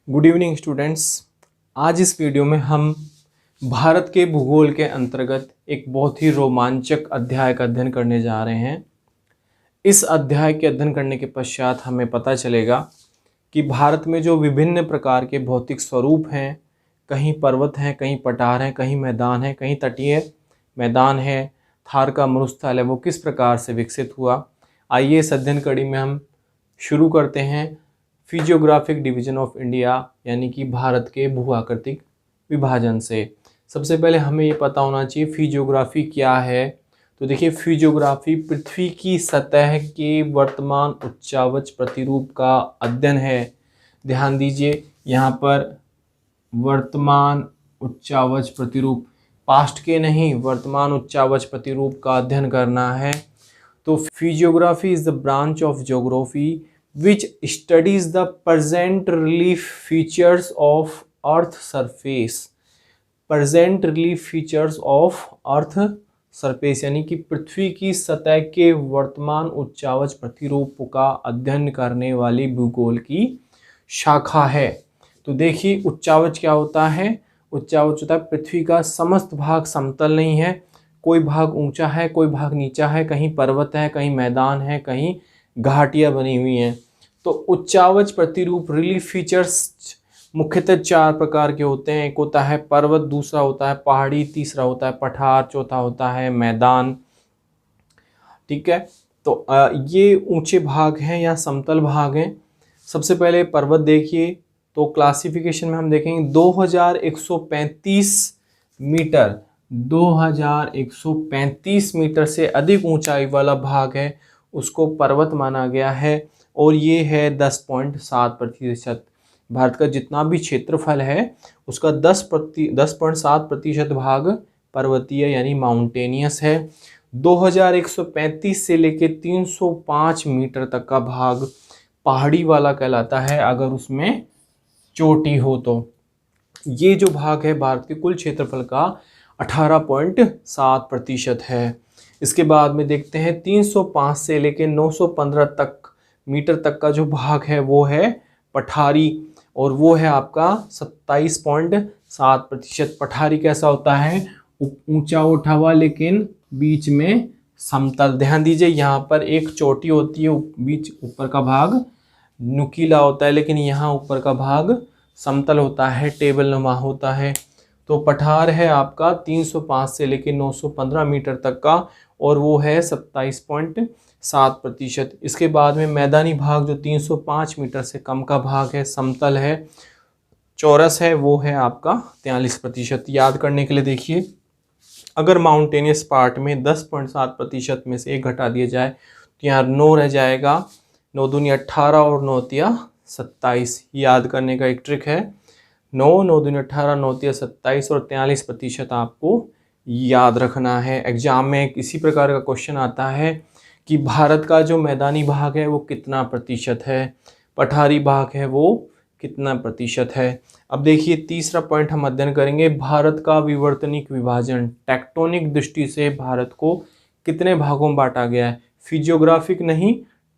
Good evening students. आज इस video में हम भारत के भूगोल के अंतर्गत एक बहुत ही रोमांचक अध्याय का अध्ययन करने जा रहे हैं। इस अध्याय के अध्ययन करने के पश्चात हमें पता चलेगा कि भारत में जो विभिन्न प्रकार के भौतिक स्वरूप हैं, कहीं पर्वत हैं, कहीं पठार हैं, कहीं मैदान हैं, कहीं तटीय मैदान है, थार का मरुस्थल है, वो किस प्रकार से विकसित हुआ। आइए इस अध्ययन कड़ी में हम शुरू करते हैं फिजियोग्राफिक डिवीजन ऑफ इंडिया यानी कि भारत के भू आकृतिक विभाजन से। सबसे पहले हमें ये पता होना चाहिए फिजियोग्राफी क्या है। तो देखिए, फिजियोग्राफी पृथ्वी की सतह के वर्तमान उच्चावच प्रतिरूप का अध्ययन है। ध्यान दीजिए, यहाँ पर वर्तमान उच्चावच प्रतिरूप, पास्ट के नहीं, वर्तमान उच्चावच प्रतिरूप का अध्ययन करना है। तो physiography is the branch of geography which studies the present relief features of earth surface। present relief features of earth surface यानी कि पृथ्वी की सतह के वर्तमान उच्चावच प्रतिरूप का अध्ययन करने वाली भूगोल की शाखा है। तो देखिए, उच्चावच क्या होता है। उच्चावच होता है पृथ्वी का समस्त भाग समतल नहीं है, कोई भाग ऊंचा है, कोई भाग नीचा है, कहीं पर्वत है, कहीं मैदान है, कहीं घाटियां बनी हुई हैं। तो उच्चावच प्रतिरूप रिलीफ फीचर्स मुख्यतः चार प्रकार के होते हैं। एक होता है पर्वत, दूसरा होता है पहाड़ी, तीसरा होता है पठार, चौथा होता है मैदान। ठीक है, तो ये ऊंचे भाग हैं या समतल भाग हैं। सबसे पहले पर्वत देखिए, तो क्लासिफिकेशन में हम देखेंगे 2135 मीटर, 2135 मीटर से अधिक ऊंचाई वाला भाग है उसको पर्वत माना गया है, और ये है 10.7%। भारत का जितना भी क्षेत्रफल है उसका 10.7% भाग पर्वतीय यानी माउंटेनियस है। 2135 से लेके 305 मीटर तक का भाग पहाड़ी वाला कहलाता है, अगर उसमें चोटी हो तो। ये जो भाग है भारत के कुल क्षेत्रफल का 18.7% है। इसके बाद में देखते हैं 305 से लेके 915 तक मीटर तक का जो भाग है वो है पठारी, और वो है आपका 27.7%। पठारी कैसा होता है, ऊंचा उठा हुआ लेकिन बीच में समतल। ध्यान दीजिए, यहाँ पर एक चोटी होती है, बीच ऊपर का भाग नुकीला होता है, लेकिन यहाँ ऊपर का भाग समतल होता है, टेबल नुमा होता है। तो पठार है आपका 305 से लेकर 915 मीटर तक का, और वो है 27.7%। इसके बाद में मैदानी भाग जो 305 मीटर से कम का भाग है, समतल है, चौरस है, वो है आपका 43%। याद करने के लिए देखिए, अगर माउंटेनियस पार्ट में 10.7% में से एक घटा दिया जाए तो यहाँ 9 रह जाएगा, 9 दूनी 18 और 9 तिया 27। याद करने का एक ट्रिक है, 9 दूनी 18, 9 तिया 27 और 43% आपको याद रखना है। एग्जाम में किसी प्रकार का क्वेश्चन आता है कि भारत का जो मैदानी भाग है वो कितना प्रतिशत है, पठारी भाग है वो कितना प्रतिशत है। अब देखिए, तीसरा पॉइंट हम अध्ययन करेंगे भारत का विवर्तनिक विभाजन। टेक्टोनिक दृष्टि से भारत को कितने भागों में बांटा गया है, फिजियोग्राफिक नहीं,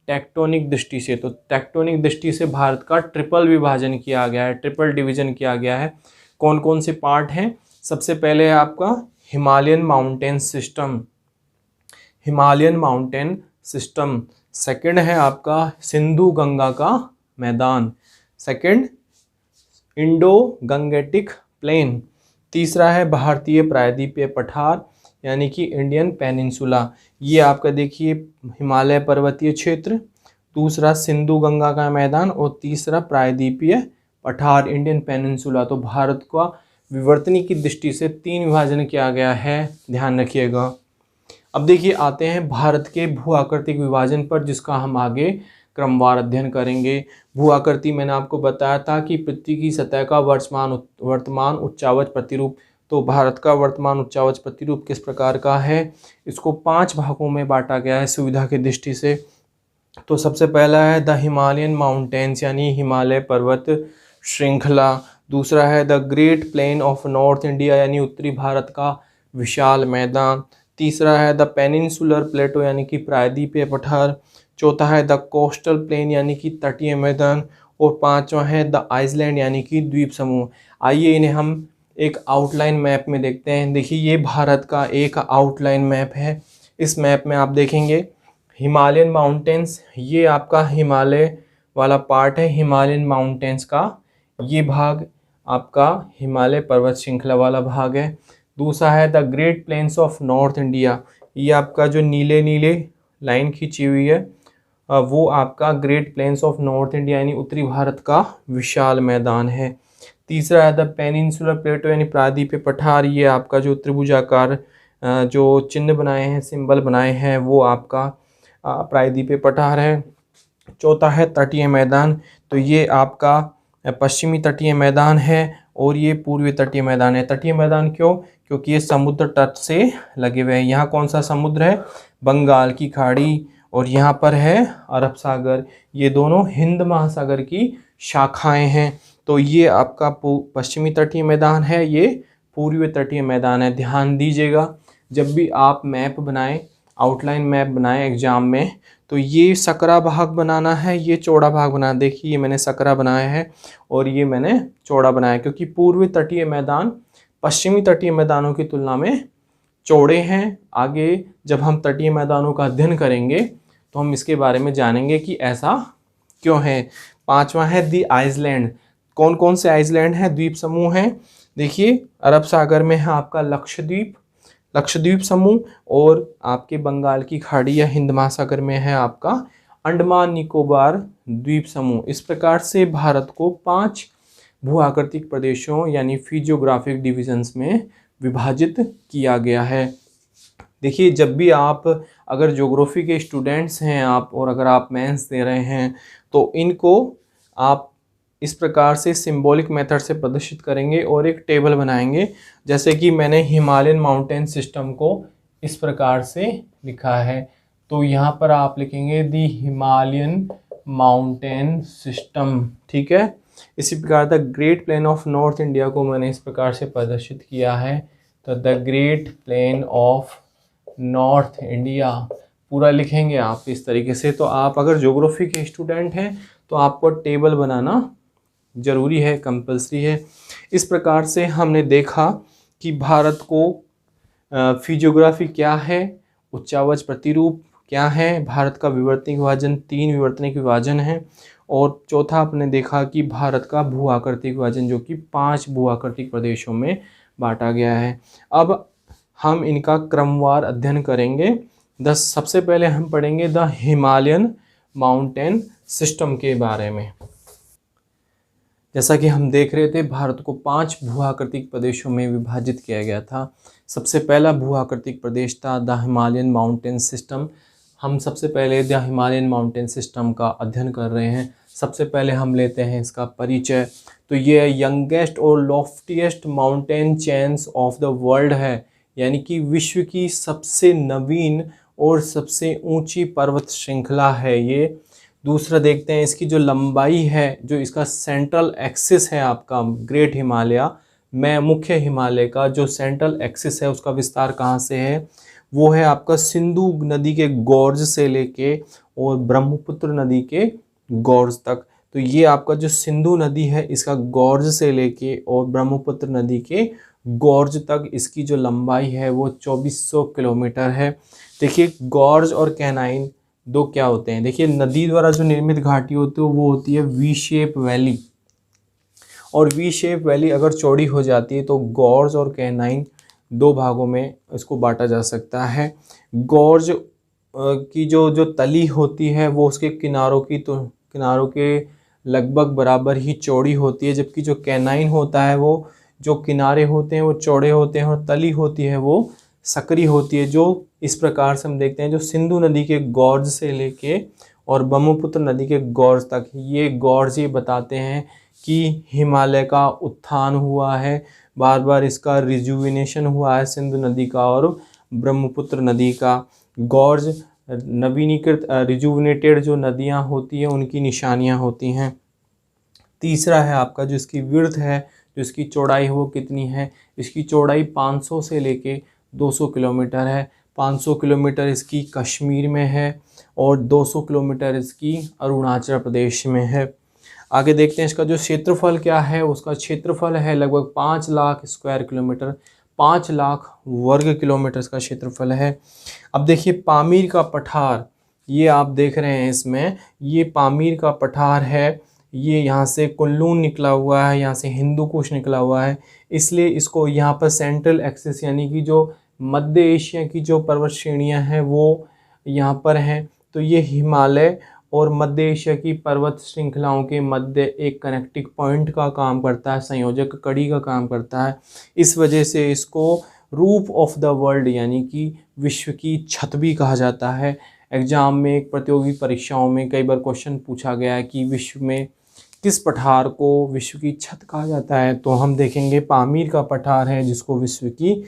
टेक्टोनिक दृष्टि से। तो टेक्टोनिक दृष्टि से भारत का ट्रिपल विभाजन किया गया है, ट्रिपल डिवीजन किया गया है। कौन कौन से पार्ट हैं, सबसे पहले है आपका Himalayan mountain system, Himalayan mountain system. Second है आपका सिंधु गंगा का मैदान, सेकंड इंडो गंगेटिक प्लेन। तीसरा है भारतीय प्रायद्वीपीय पठार यानी कि इंडियन पेनिनसुला, ये आपका देखिए हिमालय पर्वतीय क्षेत्र। दूसरा सिंधु गंगा का मैदान, और तीसरा प्रायद्वीपीय पठार इंडियन पेनिनसुला। तो भारत का विवर्तनी की दृष्टि से 3 विभाजन किया गया है, ध्यान रखिएगा। अब देखिए, आते हैं भारत के भू आकृतिक विभाजन पर, जिसका हम आगे क्रमवार अध्ययन करेंगे। भू आकृति मैंने आपको बताया था कि पृथ्वी की सतह का वर्तमान उच्चावच प्रतिरूप। तो भारत का वर्तमान उच्चावच प्रतिरूप किस प्रकार का है, इसको 5 भागों में बांटा गया है सुविधा की दृष्टि से। तो सबसे पहला है द हिमालयन माउंटेन्स यानी हिमालय पर्वत श्रृंखला। दूसरा है the great plain of north India यानी उत्तरी भारत का विशाल मैदान। तीसरा है द पेनिनसुलर प्लेटो यानी कि प्रायद्वीपीय पठार। चौथा है द कोस्टल प्लेन यानी कि तटीय मैदान, और पांचवा है द आइसलैंड यानी कि द्वीप समूह। आइए इन्हें हम एक आउटलाइन मैप में देखते हैं। देखिए ये भारत का एक आउटलाइन मैप है। इस मैप में आप देखेंगे हिमालयन माउंटेन्स, ये आपका हिमालय वाला पार्ट है, हिमालयन माउंटेन्स का ये भाग आपका हिमालय पर्वत श्रृंखला वाला भाग है। दूसरा है the great plains of north India, ये आपका जो नीले नीले लाइन खींची हुई है वो आपका great plains of north India यानी उत्तरी भारत का विशाल मैदान है। तीसरा है द पेनिनसुलर प्लेटो यानी प्रायद्वीपीय पठार, ये आपका जो त्रिभुजाकार जो चिन्ह बनाए हैं, सिंबल बनाए हैं, वो आपका प्रायद्वीपीय पठार है। चौथा है तटीय मैदान, तो ये आपका पश्चिमी तटीय मैदान है और ये पूर्वी तटीय मैदान है। तटीय मैदान क्यों? क्योंकि ये समुद्र तट से लगे हुए हैं। यहाँ कौन सा समुद्र है? बंगाल की खाड़ी, और यहाँ पर है अरब सागर। ये दोनों हिंद महासागर की शाखाएं हैं। तो ये आपका पश्चिमी तटीय मैदान है, ये पूर्वी तटीय मैदान है। ध्यान दीजिएगा जब भी आप मैप बनाएं, आउटलाइन मैप बनाएं एग्जाम में, तो ये सकरा भाग बनाना है, ये चौड़ा भाग बनाना। देखिए ये मैंने सकरा बनाया है और ये मैंने चौड़ा बनाया, क्योंकि पूर्वी तटीय मैदान पश्चिमी तटीय मैदानों की तुलना में चौड़े हैं। आगे जब हम तटीय मैदानों का अध्ययन करेंगे तो हम इसके बारे में जानेंगे कि ऐसा क्यों है। पांचवा है दी आइसलैंड। कौन कौन से आइसलैंड हैं? द्वीप समूह हैं। देखिए अरब सागर में है आपका लक्षद्वीप समूह, और आपके बंगाल की खाड़ी या हिंद महासागर में है आपका अंडमान निकोबार द्वीप समूह। इस प्रकार से भारत को 5 भूआकृतिक प्रदेशों यानी फिजियोग्राफिक डिविजन्स में विभाजित किया गया है। देखिए जब भी आप अगर ज्योग्राफी के स्टूडेंट्स हैं आप, और अगर आप मेंस दे रहे हैं, तो इनको आप इस प्रकार से सिंबॉलिक मेथड से प्रदर्शित करेंगे और एक टेबल बनाएंगे। जैसे कि मैंने हिमालयन माउंटेन सिस्टम को इस प्रकार से लिखा है, तो यहाँ पर आप लिखेंगे दी हिमालयन माउंटेन सिस्टम, ठीक है। इसी प्रकार the great plain of north India को मैंने इस प्रकार से प्रदर्शित किया है, तो the great plain of north India पूरा लिखेंगे आप इस तरीके से। तो आप अगर ज्योग्राफी के स्टूडेंट हैं तो आपको टेबल बनाना ज़रूरी है, कंपलसरी है। इस प्रकार से हमने देखा कि भारत को फिजियोग्राफी क्या है, उच्चावच प्रतिरूप क्या है, भारत का विवर्तनिक विभाजन 3 विवर्तनिक विभाजन है, और चौथा आपने देखा कि भारत का भू आकृतिक विभाजन जो कि 5 भू आकृतिक प्रदेशों में बांटा गया है। अब हम इनका क्रमवार अध्ययन करेंगे। सबसे पहले हम पढ़ेंगे द हिमालयन माउंटेन सिस्टम के बारे में। जैसा कि हम देख रहे थे, भारत को 5 भूआकृतिक प्रदेशों में विभाजित किया गया था। सबसे पहला भूआकृतिक प्रदेश था द हिमालयन माउंटेन सिस्टम। हम सबसे पहले द हिमालयन माउंटेन सिस्टम का अध्ययन कर रहे हैं। सबसे पहले हम लेते हैं इसका परिचय। तो ये यंगेस्ट और loftiest mountain chains of the world है, यानी कि विश्व की सबसे नवीन और सबसे ऊंची पर्वत श्रृंखला है ये। दूसरा देखते हैं इसकी जो लंबाई है, जो इसका सेंट्रल एक्सिस है आपका ग्रेट हिमालय में, मुख्य हिमालय का जो सेंट्रल एक्सिस है उसका विस्तार कहाँ से है, वो है आपका सिंधु नदी के गॉर्ज से लेके और ब्रह्मपुत्र नदी के गॉर्ज तक। तो ये आपका जो सिंधु नदी है इसका गॉर्ज से लेके और ब्रह्मपुत्र नदी के गॉर्ज तक इसकी जो लंबाई है वो 2400 किलोमीटर है। देखिए गॉर्ज और कैनाइन दो क्या होते हैं। देखिए नदी द्वारा जो निर्मित घाटी होती है वो होती है वी शेप वैली, और वी शेप वैली अगर चौड़ी हो जाती है तो गॉर्ज और कैनाइन 2 भागों में इसको बांटा जा सकता है। गॉर्ज की जो तली होती है वो उसके किनारों के लगभग बराबर ही चौड़ी होती है, जबकि जो कैनाइन होता है वो जो किनारे होते हैं वो चौड़े होते हैं और तली होती है वो सकरी होती है। जो इस प्रकार से हम देखते हैं जो सिंधु नदी के गॉर्ज से लेके और ब्रह्मपुत्र नदी के गॉर्ज तक, ये गॉर्ज ये बताते हैं कि हिमालय का उत्थान हुआ है, बार बार इसका रिजुविनेशन हुआ है सिंधु नदी का और ब्रह्मपुत्र नदी का। गॉर्ज नवीनीकृत रिजुविनेटेड जो नदियां होती हैं उनकी निशानियां होती हैं। तीसरा है आपका जो इसकी विड्थ है, जो इसकी चौड़ाई है वो कितनी है। इसकी चौड़ाई 500 से लेके 200 किलोमीटर है। 500 किलोमीटर इसकी कश्मीर में है और 200 किलोमीटर इसकी अरुणाचल प्रदेश में है। आगे देखते हैं इसका जो क्षेत्रफल क्या है। उसका क्षेत्रफल है लगभग 5 लाख स्क्वायर किलोमीटर, 5 लाख वर्ग किलोमीटर का क्षेत्रफल है। अब देखिए पामीर का पठार, ये आप देख रहे हैं इसमें, ये पामीर का पठार है। ये यहाँ से कुल्लून निकला हुआ है, यहाँ से हिंदू कुश निकला हुआ है, इसलिए इसको यहाँ पर सेंट्रल एक्सिस यानी कि जो मध्य एशिया की जो पर्वत श्रेणियाँ हैं वो यहाँ पर हैं। तो ये हिमालय और मध्य एशिया की पर्वत श्रृंखलाओं के मध्य एक कनेक्टिंग पॉइंट का काम करता है, संयोजक कड़ी का काम करता है। इस वजह से इसको रूफ ऑफ द वर्ल्ड यानी कि विश्व की छत भी कहा जाता है। एग्जाम में एक प्रतियोगी परीक्षाओं में कई बार क्वेश्चन पूछा गया है कि विश्व में किस पठार को विश्व की छत कहा जाता है, तो हम देखेंगे पामीर का पठार है जिसको विश्व की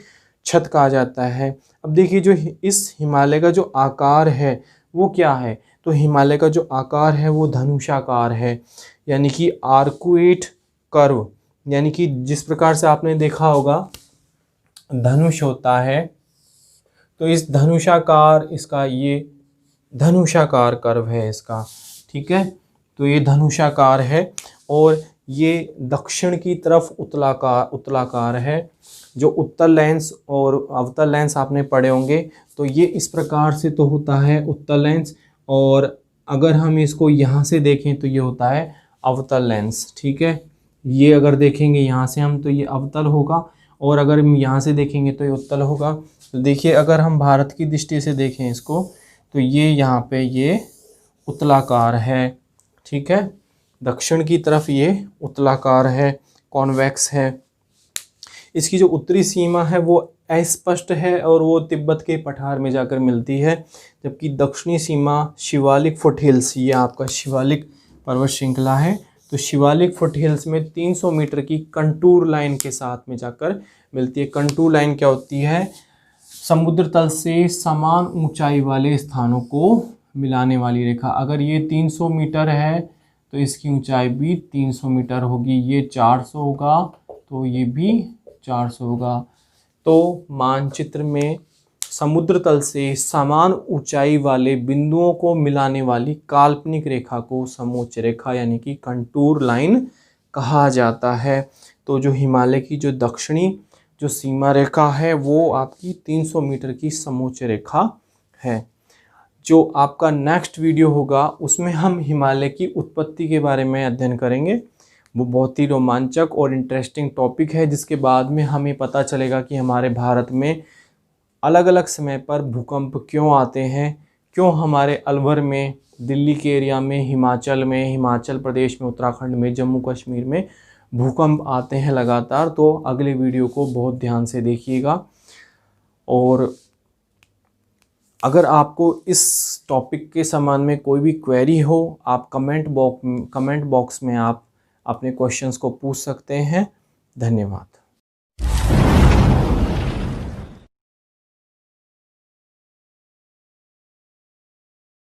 छत कहा जाता है। अब देखिए जो इस हिमालय का जो आकार है वो क्या है, तो हिमालय का जो आकार है वो धनुषाकार है, यानी कि आर्कुएट कर्व, यानी कि जिस प्रकार से आपने देखा होगा धनुष होता है, तो इस धनुषाकार, इसका ये धनुषाकार कर्व है इसका, ठीक है। तो ये धनुषाकार है और ये दक्षिण की तरफ उत्तलाकार है। जो उत्तल लेंस और अवतल लेंस आपने पढ़े होंगे, तो ये इस प्रकार से तो होता है उत्तल लेंस, और अगर हम इसको यहाँ से देखें तो ये होता है अवतल लेंस, ठीक है। ये अगर देखेंगे यहाँ से हम तो ये अवतल होगा, और अगर हम यहाँ से देखेंगे तो ये उत्तल होगा। तो देखिए अगर हम भारत की दृष्टि से देखें इसको, तो ये यहाँ पे ये उत्तलाकार है, ठीक है। दक्षिण की तरफ ये उत्तलाकार है, कॉन्वेक्स है। इसकी जो उत्तरी सीमा है वो अस्पष्ट है और वो तिब्बत के पठार में जाकर मिलती है, जबकि दक्षिणी सीमा शिवालिक फुटहिल्स, ये आपका शिवालिक पर्वत श्रृंखला है, तो शिवालिक फुटहिल्स में 300 मीटर की कंटूर लाइन के साथ में जाकर मिलती है। कंटूर लाइन क्या होती है, समुद्र तल से समान ऊंचाई वाले स्थानों को मिलाने वाली रेखा। अगर ये 300 मीटर है तो इसकी ऊंचाई भी 300 मीटर होगी, ये 400 होगा तो ये भी 400 होगा। तो मानचित्र में समुद्र तल से समान ऊंचाई वाले बिंदुओं को मिलाने वाली काल्पनिक रेखा को समोच्च रेखा यानी कि कंटूर लाइन कहा जाता है। तो जो हिमालय की जो दक्षिणी जो सीमा रेखा है वो आपकी 300 मीटर की समोच्च रेखा है। जो आपका नेक्स्ट वीडियो होगा उसमें हम हिमालय की उत्पत्ति के बारे में अध्ययन करेंगे। वो बहुत ही रोमांचक और इंटरेस्टिंग टॉपिक है, जिसके बाद में हमें पता चलेगा कि हमारे भारत में अलग अलग समय पर भूकंप क्यों आते हैं, क्यों हमारे अलवर में, दिल्ली के एरिया में, हिमाचल प्रदेश में, उत्तराखंड में, जम्मू कश्मीर में भूकंप आते हैं लगातार। तो अगले वीडियो को बहुत ध्यान से देखिएगा। और अगर आपको इस टॉपिक के संबंध में कोई भी क्वेरी हो, आप कमेंट बॉक्स में आप अपने क्वेश्चंस को पूछ सकते हैं। धन्यवाद।